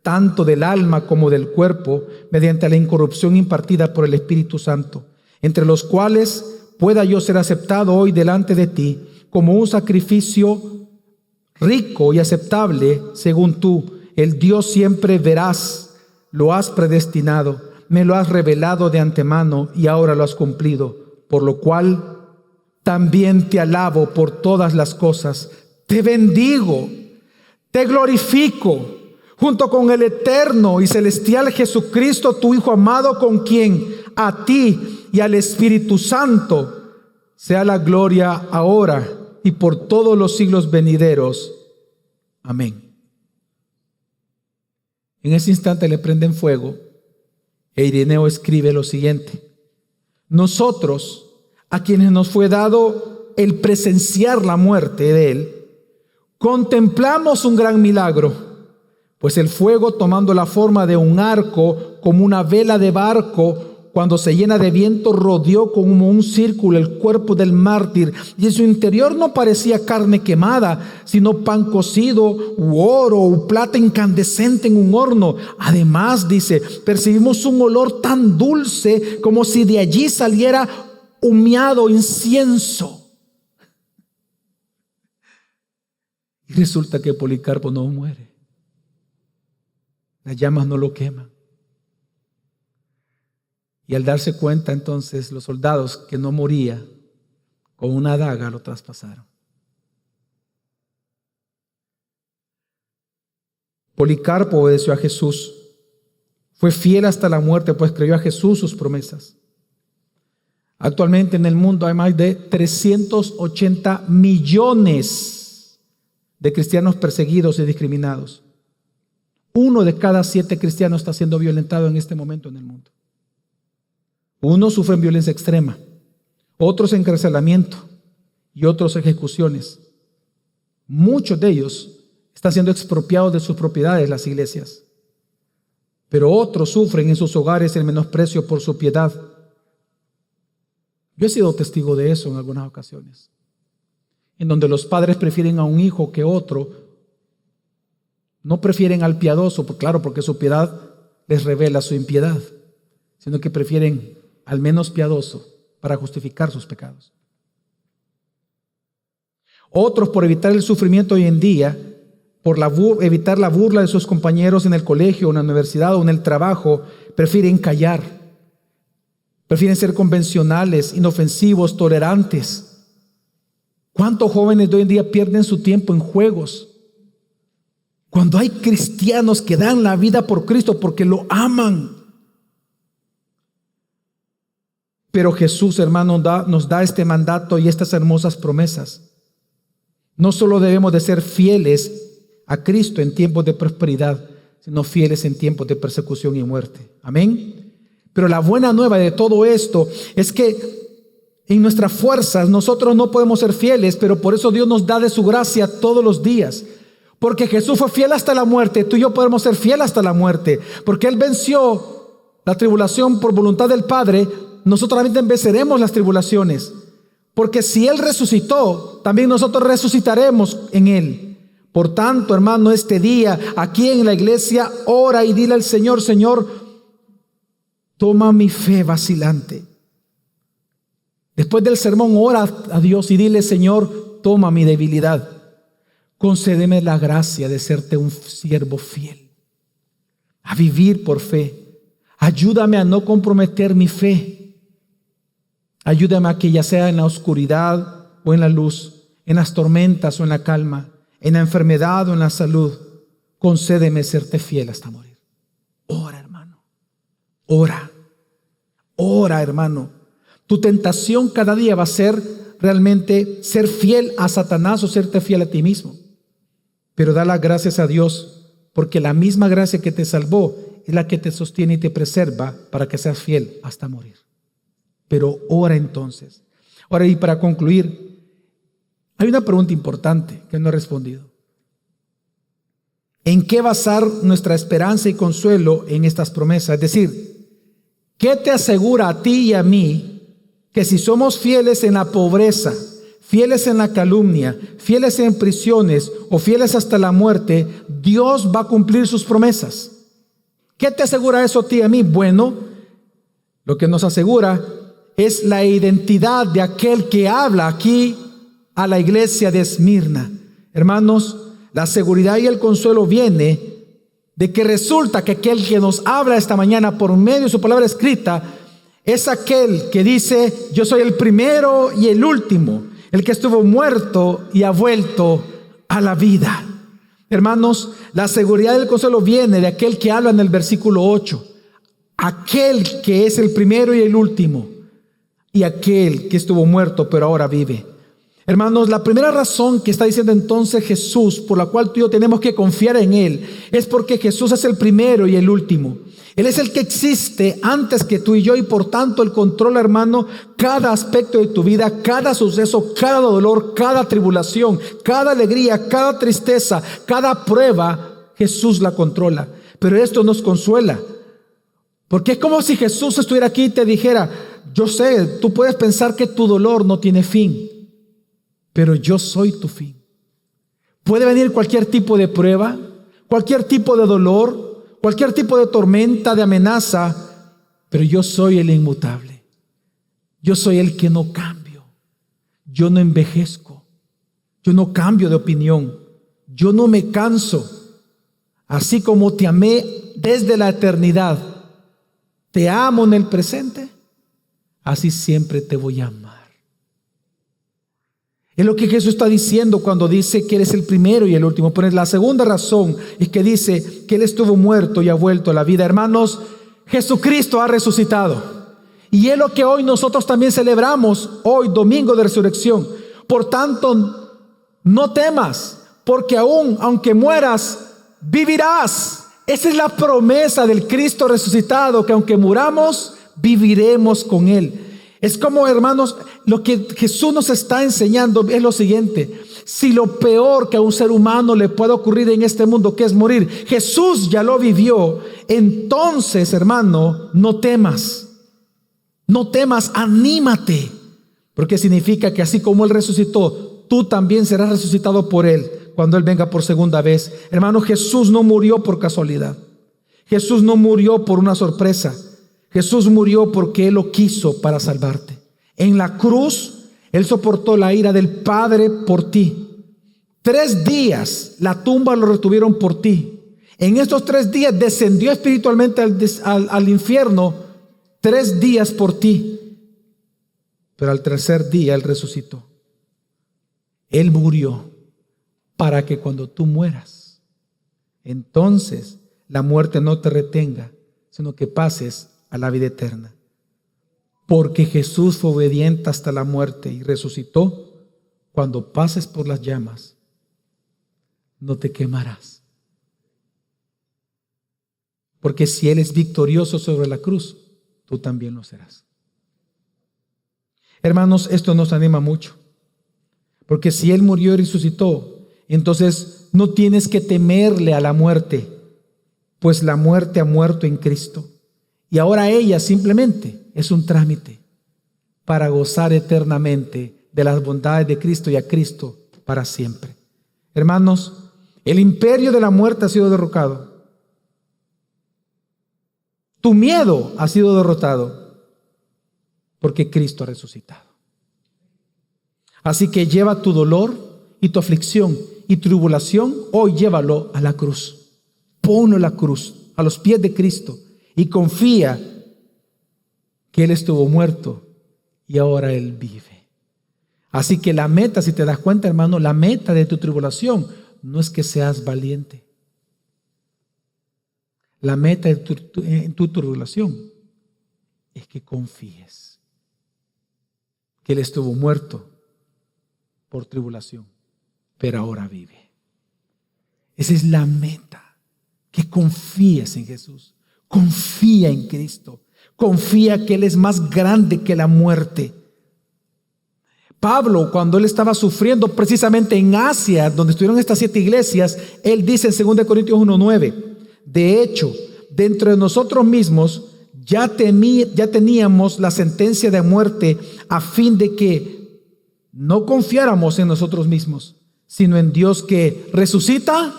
tanto del alma como del cuerpo, mediante la incorrupción impartida por el Espíritu Santo, entre los cuales pueda yo ser aceptado hoy delante de ti como un sacrificio rico y aceptable, según tú, el Dios siempre veraz, lo has predestinado, me lo has revelado de antemano y ahora lo has cumplido, por lo cual también te alabo por todas las cosas, te bendigo, te glorifico, junto con el eterno y celestial Jesucristo, tu Hijo amado, con quien a ti y al Espíritu Santo sea la gloria ahora y por todos los siglos venideros. Amén. En ese instante le prenden fuego e Ireneo escribe lo siguiente: nosotros, a quienes nos fue dado el presenciar la muerte de él, contemplamos un gran milagro, pues el fuego, tomando la forma de un arco, como una vela de barco, cuando se llena de viento, rodeó como un círculo el cuerpo del mártir, y en su interior no parecía carne quemada, sino pan cocido, u oro, u plata incandescente en un horno. Además, dice, percibimos un olor tan dulce como si de allí saliera humeado incienso. Y resulta que Policarpo no muere. Las llamas no lo queman. Y al darse cuenta entonces los soldados que no moría, con una daga lo traspasaron. Policarpo obedeció a Jesús. Fue fiel hasta la muerte, pues creyó a Jesús sus promesas. Actualmente en el mundo hay más de 380 millones de cristianos perseguidos y discriminados. 1 de cada 7 cristianos está siendo violentado en este momento en el mundo. Unos sufren violencia extrema, otros encarcelamiento y otros ejecuciones. Muchos de ellos están siendo expropiados de sus propiedades, las iglesias. Pero otros sufren en sus hogares el menosprecio por su piedad. Yo he sido testigo de eso en algunas ocasiones, en donde los padres prefieren a un hijo que otro. No prefieren al piadoso, claro, porque su piedad les revela su impiedad, sino que prefieren al menos piadoso para justificar sus pecados. Otros, por evitar el sufrimiento hoy en día, por evitar la burla de sus compañeros en el colegio, en la universidad o en el trabajo, prefieren callar. Prefieren ser convencionales, inofensivos, tolerantes. ¿Cuántos jóvenes de hoy en día pierden su tiempo en juegos? Cuando hay cristianos que dan la vida por Cristo porque lo aman. Pero Jesús, hermano, nos da este mandato y estas hermosas promesas. No solo debemos de ser fieles a Cristo en tiempos de prosperidad, sino fieles en tiempos de persecución y muerte. Amén. Pero la buena nueva de todo esto es que en nuestras fuerzas nosotros no podemos ser fieles, pero por eso Dios nos da de su gracia todos los días. Porque Jesús fue fiel hasta la muerte, tú y yo podemos ser fieles hasta la muerte. Porque Él venció la tribulación por voluntad del Padre, nosotros también venceremos las tribulaciones. Porque si Él resucitó, también nosotros resucitaremos en Él. Por tanto, hermano, este día, aquí en la iglesia, ora y dile al Señor: Señor, toma mi fe vacilante. Después del sermón, ora a Dios y dile: Señor, toma mi debilidad. Concédeme la gracia de serte un siervo fiel, a vivir por fe. Ayúdame a no comprometer mi fe. Ayúdame a que ya sea en la oscuridad o en la luz, en las tormentas o en la calma, en la enfermedad o en la salud, concédeme serte fiel hasta morir. Ora, hermano. Ora. Ora, hermano. Tu tentación cada día va a ser realmente ser fiel a Satanás o serte fiel a ti mismo. Pero da las gracias a Dios, porque la misma gracia que te salvó es la que te sostiene y te preserva para que seas fiel hasta morir. Pero ora entonces. Ahora, y para concluir, hay una pregunta importante que no he respondido. ¿En qué basar nuestra esperanza y consuelo en estas promesas? Es decir, ¿qué te asegura a ti y a mí que si somos fieles en la pobreza, fieles en la calumnia, fieles en prisiones o fieles hasta la muerte, Dios va a cumplir sus promesas? ¿Qué te asegura eso a ti y a mí? Bueno, lo que nos asegura es la identidad de aquel que habla aquí a la iglesia de Esmirna. Hermanos, la seguridad y el consuelo viene de que resulta que aquel que nos habla esta mañana por medio de su palabra escrita es aquel que dice: yo soy el primero y el último, el que estuvo muerto y ha vuelto a la vida. Hermanos, la seguridad y el consuelo viene de aquel que habla en el versículo 8, aquel que es el primero y el último, y aquel que estuvo muerto pero ahora vive. Hermanos, la primera razón que está diciendo entonces Jesús, por la cual tú y yo tenemos que confiar en Él, es porque Jesús es el primero y el último. Él es el que existe antes que tú y yo, y por tanto Él controla, hermano, cada aspecto de tu vida, cada suceso, cada dolor, cada tribulación, cada alegría, cada tristeza, cada prueba. Jesús la controla. Pero esto nos consuela, porque es como si Jesús estuviera aquí y te dijera: yo sé, tú puedes pensar que tu dolor no tiene fin, pero yo soy tu fin. Puede venir cualquier tipo de prueba, cualquier tipo de dolor, cualquier tipo de tormenta, de amenaza, pero yo soy el inmutable. Yo soy el que no cambio. Yo no envejezco. Yo no cambio de opinión. Yo no me canso. Así como te amé desde la eternidad, te amo en el presente, así siempre te voy a amar. Es lo que Jesús está diciendo cuando dice que Él es el primero y el último. Pero la segunda razón es que dice que Él estuvo muerto y ha vuelto a la vida. Hermanos, Jesucristo ha resucitado. Y es lo que hoy nosotros también celebramos, hoy domingo de resurrección. Por tanto, no temas, porque aunque mueras, vivirás. Esa es la promesa del Cristo resucitado, que aunque muramos, viviremos con Él. Es como, hermanos, lo que Jesús nos está enseñando es lo siguiente: si lo peor que a un ser humano le puede ocurrir en este mundo, que es morir, Jesús ya lo vivió, entonces, hermano, no temas. No temas, anímate, porque significa que así como Él resucitó, tú también serás resucitado por Él cuando Él venga por segunda vez. Hermano, Jesús no murió por casualidad. Jesús no murió por una sorpresa. Jesús murió porque Él lo quiso para salvarte. En la cruz, Él soportó la ira del Padre por ti. 3 días la tumba lo retuvieron por ti. En estos 3 días descendió espiritualmente al infierno 3 días por ti. Pero al tercer día Él resucitó. Él murió para que cuando tú mueras, entonces la muerte no te retenga, sino que pases a la vida eterna. Porque Jesús fue obediente hasta la muerte y resucitó. Cuando pases por las llamas, no te quemarás. Porque si Él es victorioso sobre la cruz, tú también lo serás. Hermanos, esto nos anima mucho. Porque si Él murió y resucitó, entonces no tienes que temerle a la muerte, pues la muerte ha muerto en Cristo. Y ahora ella simplemente es un trámite para gozar eternamente de las bondades de Cristo y a Cristo para siempre. Hermanos, el imperio de la muerte ha sido derrocado. Tu miedo ha sido derrotado porque Cristo ha resucitado. Así que lleva tu dolor y tu aflicción y tribulación, hoy llévalo a la cruz. Ponlo en la cruz, a los pies de Cristo. Y confía que Él estuvo muerto y ahora Él vive. Así que la meta, si te das cuenta, hermano, la meta de tu tribulación no es que seas valiente. La meta en tu tribulación es que confíes que Él estuvo muerto por tribulación, pero ahora vive. Esa es la meta, que confíes en Jesús. Confía en Cristo. Confía que Él es más grande que la muerte. Pablo, cuando él estaba sufriendo precisamente en Asia, donde estuvieron estas 7 iglesias, él dice en 2 Corintios 1:9, de hecho, dentro de nosotros mismos ya teníamos la sentencia de muerte, a fin de que no confiáramos en nosotros mismos, sino en Dios que resucita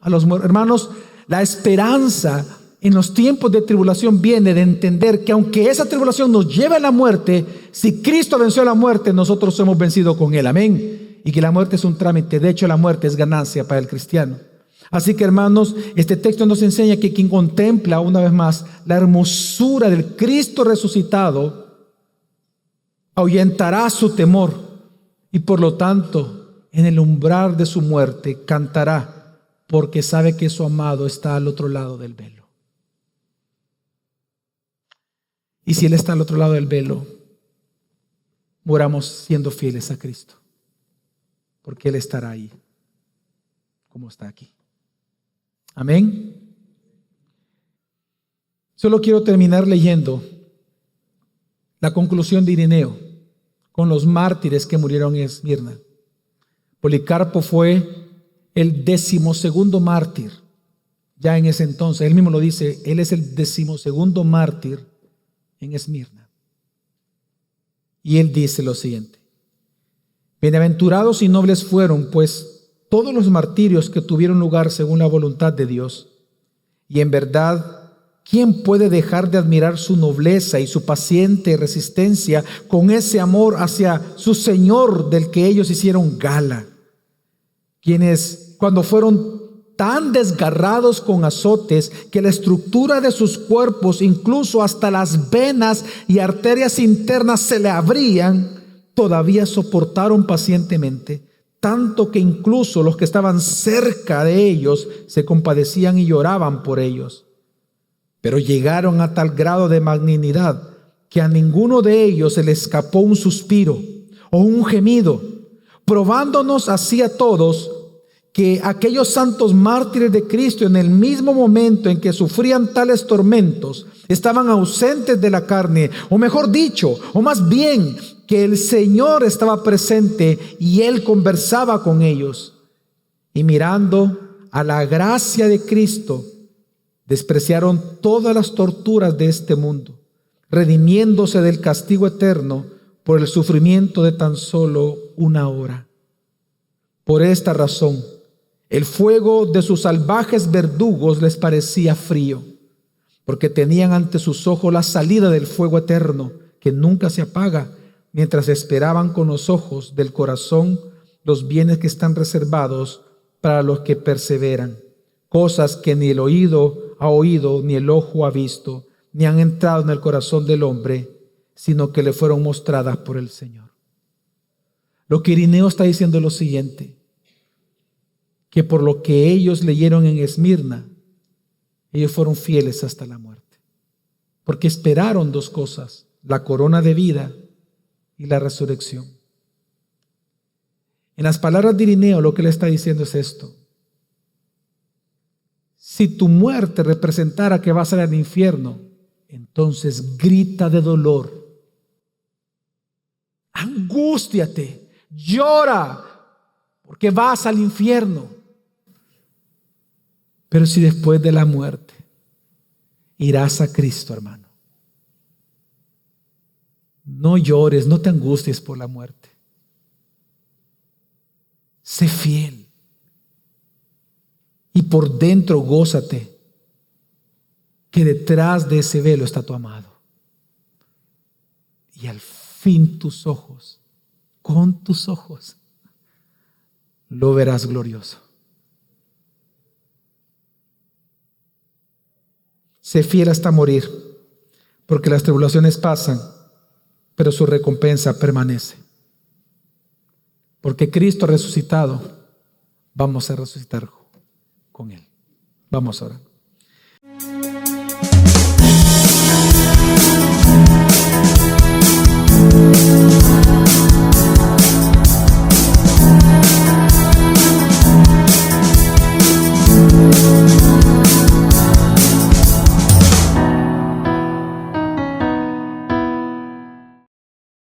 a los muertos. Hermanos, la esperanza en los tiempos de tribulación viene de entender que aunque esa tribulación nos lleve a la muerte, si Cristo venció a la muerte, nosotros hemos vencido con Él. Amén. Y que la muerte es un trámite. De hecho, la muerte es ganancia para el cristiano. Así que, hermanos, este texto nos enseña que quien contempla una vez más la hermosura del Cristo resucitado ahuyentará su temor y por lo tanto en el umbral de su muerte cantará, porque sabe que su amado está al otro lado del velo. Y si Él está al otro lado del velo, muramos siendo fieles a Cristo, porque Él estará ahí como está aquí. Amén. Solo quiero terminar leyendo la conclusión de Ireneo con los mártires que murieron en Esmirna. Policarpo fue el 12º mártir, ya en ese entonces. Él mismo lo dice, él es el 12º mártir en Esmirna. Y él dice lo siguiente: bienaventurados y nobles fueron, pues, todos los martirios que tuvieron lugar según la voluntad de Dios. Y en verdad, ¿quién puede dejar de admirar su nobleza y su paciente resistencia con ese amor hacia su Señor del que ellos hicieron gala? Quienes, cuando fueron tan desgarrados con azotes que la estructura de sus cuerpos, incluso hasta las venas y arterias internas se le abrían, todavía soportaron pacientemente, tanto que incluso los que estaban cerca de ellos se compadecían y lloraban por ellos. Pero llegaron a tal grado de magnanimidad que a ninguno de ellos se le escapó un suspiro o un gemido, probándonos así a todos que aquellos santos mártires de Cristo, en el mismo momento en que sufrían tales tormentos, estaban ausentes de la carne, o mejor dicho, o más bien, que el Señor estaba presente y Él conversaba con ellos. Y mirando a la gracia de Cristo, despreciaron todas las torturas de este mundo, redimiéndose del castigo eterno por el sufrimiento de tan solo una hora. Por esta razón, el fuego de sus salvajes verdugos les parecía frío, porque tenían ante sus ojos la salida del fuego eterno, que nunca se apaga, mientras esperaban con los ojos del corazón los bienes que están reservados para los que perseveran, cosas que ni el oído ha oído, ni el ojo ha visto, ni han entrado en el corazón del hombre, sino que le fueron mostradas por el Señor. Lo que Irineo está diciendo es lo siguiente: que por lo que ellos leyeron en Esmirna, ellos fueron fieles hasta la muerte, porque esperaron dos cosas: la corona de vida y la resurrección. En las palabras de Irineo, lo que le está diciendo es esto: si tu muerte representara que vas al infierno, entonces grita de dolor, angústiate, llora, porque vas al infierno. Pero si después de la muerte irás a Cristo, hermano, no llores, no te angusties por la muerte. Sé fiel y por dentro gózate que detrás de ese velo está tu amado. Y al fin tus ojos, con tus ojos, lo verás glorioso. Sé fiel hasta morir, porque las tribulaciones pasan, pero su recompensa permanece. Porque Cristo ha resucitado, vamos a resucitar con Él. Vamos a orar.